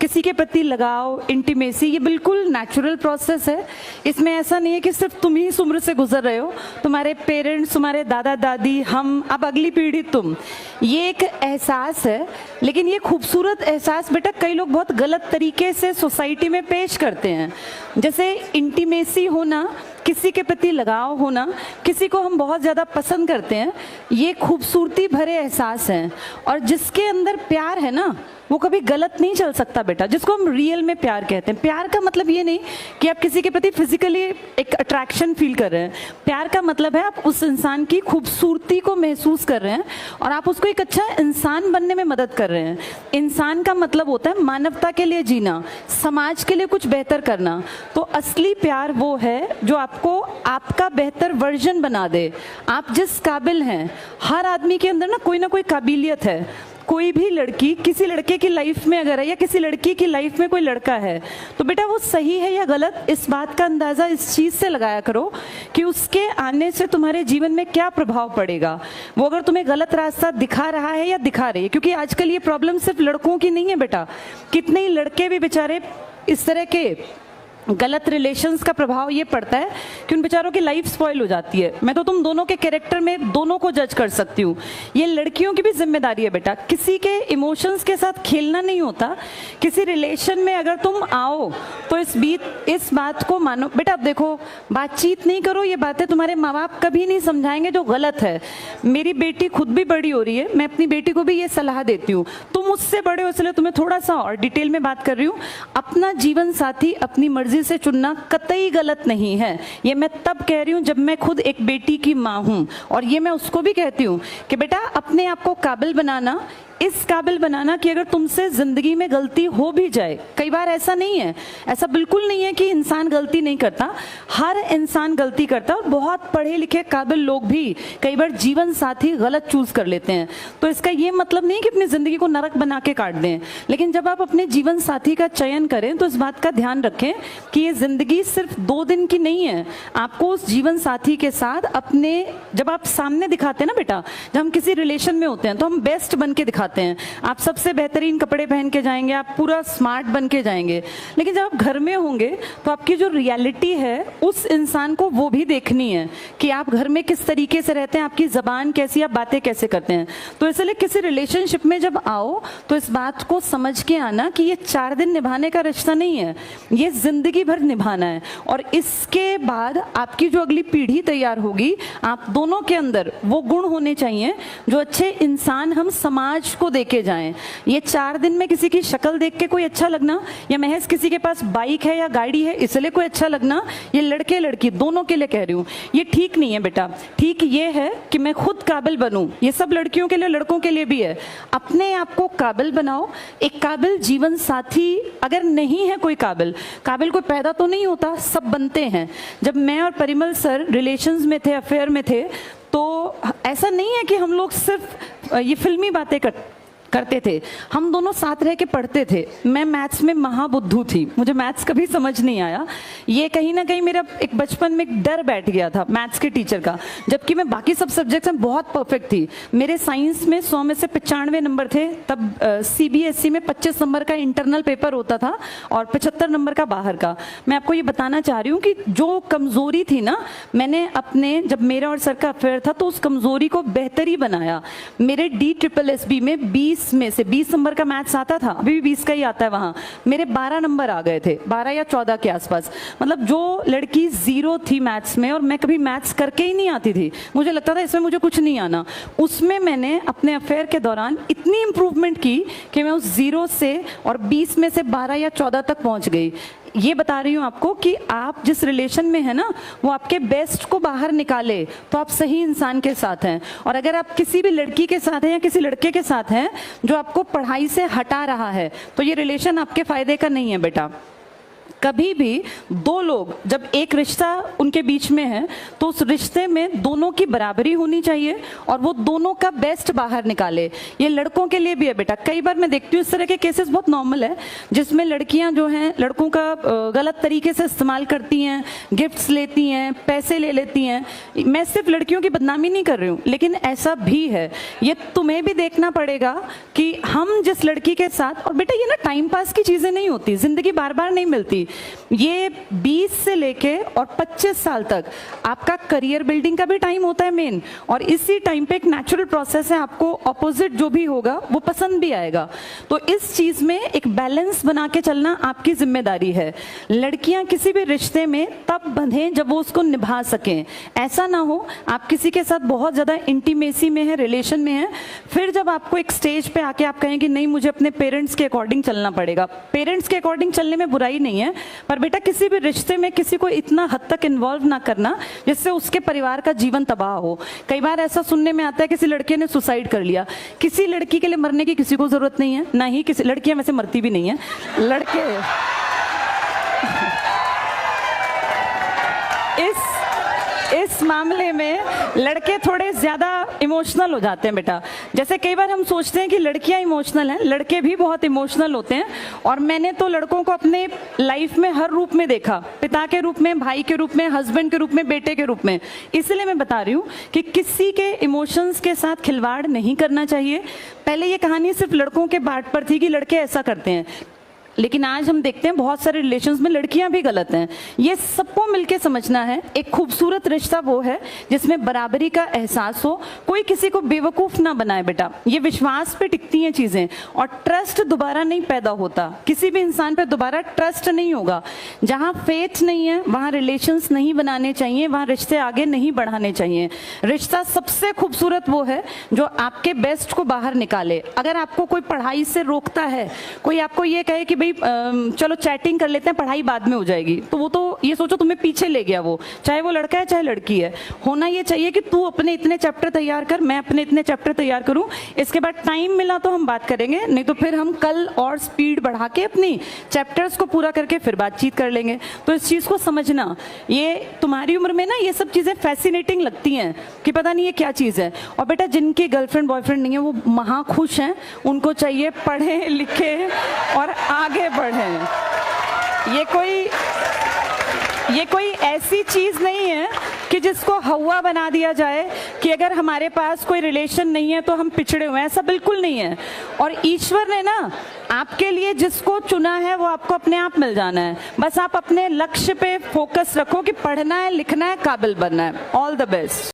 किसी के प्रति लगाव, इंटीमेसी, ये बिल्कुल नेचुरल प्रोसेस है। इसमें ऐसा नहीं है कि सिर्फ तुम ही इस उम्र से गुजर रहे हो, तुम्हारे पेरेंट्स, तुम्हारे दादा दादी, हम, अब अगली पीढ़ी तुम। ये एक एहसास है, लेकिन ये खूबसूरत एहसास बेटा कई लोग बहुत गलत तरीके से सोसाइटी में पेश करते हैं। जैसे इंटीमेसी होना, किसी के प्रति लगाव होना, किसी को हम बहुत ज़्यादा पसंद करते हैं, ये खूबसूरती भरे एहसास हैं। और जिसके अंदर प्यार है ना, वो कभी गलत नहीं चल सकता बेटा, जिसको हम रियल में प्यार कहते हैं। प्यार का मतलब ये नहीं कि आप किसी के प्रति फिजिकली एक अट्रैक्शन फील कर रहे हैं। प्यार का मतलब है आप उस इंसान की खूबसूरती को महसूस कर रहे हैं और आप उसको एक अच्छा इंसान बनने में मदद कर रहे हैं। इंसान का मतलब होता है मानवता के लिए जीना, समाज के लिए कुछ बेहतर करना। तो असली प्यार वो है जो आपको आपका बेहतर वर्जन बना दे। आप जिस काबिल हैं, हर आदमी के अंदर ना कोई काबिलियत है। कोई भी लड़की किसी लड़के की लाइफ में अगर है, या किसी लड़की की लाइफ में कोई लड़का है, तो बेटा वो सही है या गलत, इस बात का अंदाज़ा इस चीज़ से लगाया करो कि उसके आने से तुम्हारे जीवन में क्या प्रभाव पड़ेगा। वो अगर तुम्हें गलत रास्ता दिखा रहा है या दिखा रही है, क्योंकि आजकल ये प्रॉब्लम सिर्फ लड़कों की नहीं है बेटा, कितने ही लड़के भी बेचारे इस तरह के गलत रिलेशंस का प्रभाव ये पड़ता है कि उन बेचारों की लाइफ स्पॉइल हो जाती है। मैं तो तुम दोनों के कैरेक्टर में दोनों को जज कर सकती हूँ। ये लड़कियों की भी जिम्मेदारी है बेटा, किसी के इमोशंस के साथ खेलना नहीं होता। किसी रिलेशन में अगर तुम आओ तो इस बात को मानो बेटा। अब देखो, बातचीत नहीं करो, ये बातें तुम्हारे माँ बाप कभी नहीं समझाएंगे जो गलत है। मेरी बेटी खुद भी बड़ी हो रही है, मैं अपनी बेटी को भी ये सलाह देती हूँ। तुम मुझसे बड़े हो इसलिए तुम्हें थोड़ा सा और डिटेल में बात कर रही हूँ। अपना जीवन साथी अपनी मर्जी से चुनना कतई गलत नहीं है। ये मैं तब कह रही हूँ जब मैं खुद एक बेटी की माँ हूँ, और ये मैं उसको भी कहती हूँ कि बेटा अपने आप को काबिल बनाना, इस काबिल बनाना कि अगर तुमसे जिंदगी में गलती हो भी जाए, कई बार ऐसा नहीं है, ऐसा बिल्कुल नहीं है कि इंसान गलती नहीं करता, हर इंसान गलती करता है। और बहुत पढ़े लिखे काबिल लोग भी कई बार जीवन साथी गलत चूज कर लेते हैं। तो इसका ये मतलब नहीं कि अपनी जिंदगी को नरक बना के काट दें, लेकिन जब आप अपने जीवन साथी का चयन करें तो इस बात का ध्यान रखें कि ये जिंदगी सिर्फ 2 दिन की नहीं है। आपको उस जीवन साथी के साथ अपने, जब आप सामने दिखाते हैं ना बेटा, जब हम किसी रिलेशन में होते हैं तो हम बेस्ट बन के दिखाते हैं। आप सबसे बेहतरीन कपड़े पहन के जाएंगे, आप पूरा स्मार्ट बन के जाएंगे, लेकिन जब आप घर में होंगे तो आपकी जो रियलिटी है उस इंसान को वो भी देखनी है कि आप घर में किस तरीके से रहते हैं, आपकी जबान कैसी, आप बातें कैसे करते हैं। तो इसलिए किसी रिलेशनशिप में जब आओ तो इस बात को समझ के आना कि ये 4 दिन निभाने का रिश्ता नहीं है, ये जिंदगी भर निभाना है। और इसके बाद आपकी जो अगली पीढ़ी तैयार होगी, आप दोनों के अंदर वो गुण होने चाहिए जो अच्छे इंसान हम समाज को देके जाएं। ये 4 दिन में किसी की शक्ल देख के कोई अच्छा लगना, या महज किसी के पास बाइक है या गाड़ी है इसलिए कोई अच्छा लगना, ये लड़के लड़की दोनों के लिए कह रही हूँ, ये ठीक नहीं है बेटा। ठीक ये है कि मैं खुद काबिल बनूं, ये सब लड़कियों के लिए लड़कों के लिए भी है। अपने आप को काबिल बनाओ। एक काबिल जीवन साथी अगर नहीं है, कोई काबिल कोई पैदा तो नहीं होता, सब बनते हैं। जब मैं और परिमल सर रिलेशंस में थे, अफेयर में थे, तो ऐसा नहीं है कि हम लोग सिर्फ ये फिल्मी बातें करते थे, हम दोनों साथ रह के पढ़ते थे। मैं मैथ्स में महाबुद्धू थी, मुझे मैथ्स कभी समझ नहीं आया। ये कहीं ना कहीं मेरा एक बचपन में एक डर बैठ गया था मैथ्स के टीचर का, जबकि मैं बाकी सब सब्जेक्ट्स में बहुत परफेक्ट थी। मेरे साइंस में 100 में से 95 नंबर थे। तब CBSE में 25 नंबर का इंटरनल पेपर होता था और 75 नंबर का बाहर का। मैं आपको ये बताना चाह रही हूँ कि जो कमज़ोरी थी ना, मैंने अपने, जब मेरा और सर का अफेयर था तो उस कमज़ोरी को बेहतर ही बनाया। मेरे DSSB में 20 में से 20 नंबर का मैथ्स आता था, अभी भी 20 का ही आता है वहां, मेरे 12 नंबर आ गए थे, 12 या 14 के आसपास। मतलब जो लड़की 0 थी मैथ्स में, और मैं कभी मैथ्स करके ही नहीं आती थी, मुझे लगता था इसमें मुझे कुछ नहीं आना, उसमें मैंने अपने अफेयर के दौरान इतनी इंप्रूवमेंट की कि मैं उस 0 से और 20 में से 12 या 14 तक पहुंच गई। ये बता रही हूँ आपको कि आप जिस रिलेशन में है ना, वो आपके बेस्ट को बाहर निकाले तो आप सही इंसान के साथ हैं। और अगर आप किसी भी लड़की के साथ हैं या किसी लड़के के साथ हैं जो आपको पढ़ाई से हटा रहा है, तो ये रिलेशन आपके फायदे का नहीं है बेटा। कभी भी दो लोग जब एक रिश्ता उनके बीच में है तो उस रिश्ते में दोनों की बराबरी होनी चाहिए और वो दोनों का बेस्ट बाहर निकाले। ये लड़कों के लिए भी है बेटा। कई बार मैं देखती हूँ इस तरह के केसेस बहुत नॉर्मल है जिसमें लड़कियां जो हैं लड़कों का गलत तरीके से इस्तेमाल करती हैं, गिफ्ट्स लेती हैं, पैसे ले लेती हैं। मैं सिर्फ लड़कियों की बदनामी नहीं कर रही हूँ, लेकिन ऐसा भी है। ये तुम्हें भी देखना पड़ेगा कि हम जिस लड़की के साथ, और बेटा ये ना टाइम पास की चीजें नहीं होती, जिंदगी बार बार नहीं मिलती। ये 20 से लेके और 25 साल तक आपका करियर बिल्डिंग का भी टाइम होता है मेन, और इसी टाइम पे एक नेचुरल प्रोसेस है, आपको ऑपोजिट जो भी होगा वो पसंद भी आएगा। तो इस चीज में एक बैलेंस बना के चलना आपकी जिम्मेदारी है। लड़कियां किसी भी रिश्ते में तब बंधें जब वो उसको निभा सकें। ऐसा ना हो आप किसी के साथ बहुत ज्यादा इंटीमेसी में है, रिलेशन में है, फिर जब आपको एक स्टेज पे आके आप कहें कि नहीं मुझे अपने पेरेंट्स के अकॉर्डिंग चलना पड़ेगा। पेरेंट्स के अकॉर्डिंग चलने में बुराई नहीं है, पर बेटा किसी भी रिश्ते में किसी को इतना हद तक इन्वॉल्व ना करना जिससे उसके परिवार का जीवन तबाह हो। कई बार ऐसा सुनने में आता है किसी लड़के ने सुसाइड कर लिया। किसी लड़की के लिए मरने की किसी को जरूरत नहीं है, ना ही किसी, लड़कियां वैसे मरती भी नहीं है, लड़के इस मामले में लड़के थोड़े ज्यादा इमोशनल हो जाते हैं बेटा। जैसे कई बार हम सोचते हैं कि लड़कियां इमोशनल हैं, लड़के भी बहुत इमोशनल होते हैं। और मैंने तो लड़कों को अपने लाइफ में हर रूप में देखा, पिता के रूप में, भाई के रूप में, हस्बैंड के रूप में, बेटे के रूप में। इसलिए मैं बता रही हूँ कि किसी के इमोशंस के साथ खिलवाड़ नहीं करना चाहिए। पहले ये कहानी सिर्फ लड़कों के बात पर थी कि लड़के ऐसा करते हैं, लेकिन आज हम देखते हैं बहुत सारे रिलेशंस में लड़कियां भी गलत हैं। ये सबको मिलके समझना है। एक खूबसूरत रिश्ता वो है जिसमें बराबरी का एहसास हो, कोई किसी को बेवकूफ ना बनाए बेटा। ये विश्वास पे टिकती हैं चीजें, और ट्रस्ट दोबारा नहीं पैदा होता। किसी भी इंसान पे दोबारा ट्रस्ट नहीं होगा। जहां फेथ नहीं है वहां रिलेशंस नहीं बनाने चाहिए, वहां रिश्ते आगे नहीं बढ़ाने चाहिए। रिश्ता सबसे खूबसूरत वो है जो आपके बेस्ट को बाहर निकाले। अगर आपको कोई पढ़ाई से रोकता है, कोई आपको ये कहे कि चलो चैटिंग कर लेते हैं, पढ़ाई बाद में हो जाएगी, तो वो तो ये सोचो तुम्हें पीछे ले गया वो, चाहे वो लड़का है चाहे लड़की है। होना ये चाहिए कि तू अपने इतने चैप्टर तैयार कर, मैं अपने इतने चैप्टर तैयार करूं, इसके बाद टाइम मिला तो हम बात करेंगे, नहीं तो फिर हम कल और स्पीड बढ़ा के अपनी चैप्टर्स को पूरा करके फिर बातचीत कर लेंगे। तो इस चीज को समझना, ये तुम्हारी उम्र में ना ये सब चीजें फैसिनेटिंग लगती हैं कि पता नहीं ये क्या चीज है। और बेटा जिनकी गर्लफ्रेंड बॉयफ्रेंड नहीं है वो महा खुश हैं, उनको चाहिए पढ़े लिखे और आगे बढ़ें। ये कोई ऐसी चीज नहीं है कि जिसको हवा बना दिया जाए कि अगर हमारे पास कोई रिलेशन नहीं है तो हम पिछड़े हुए हैं, ऐसा बिल्कुल नहीं है। और ईश्वर ने ना आपके लिए जिसको चुना है वो आपको अपने आप मिल जाना है। बस आप अपने लक्ष्य पे फोकस रखो कि पढ़ना है, लिखना है, काबिल बनना है। All the best.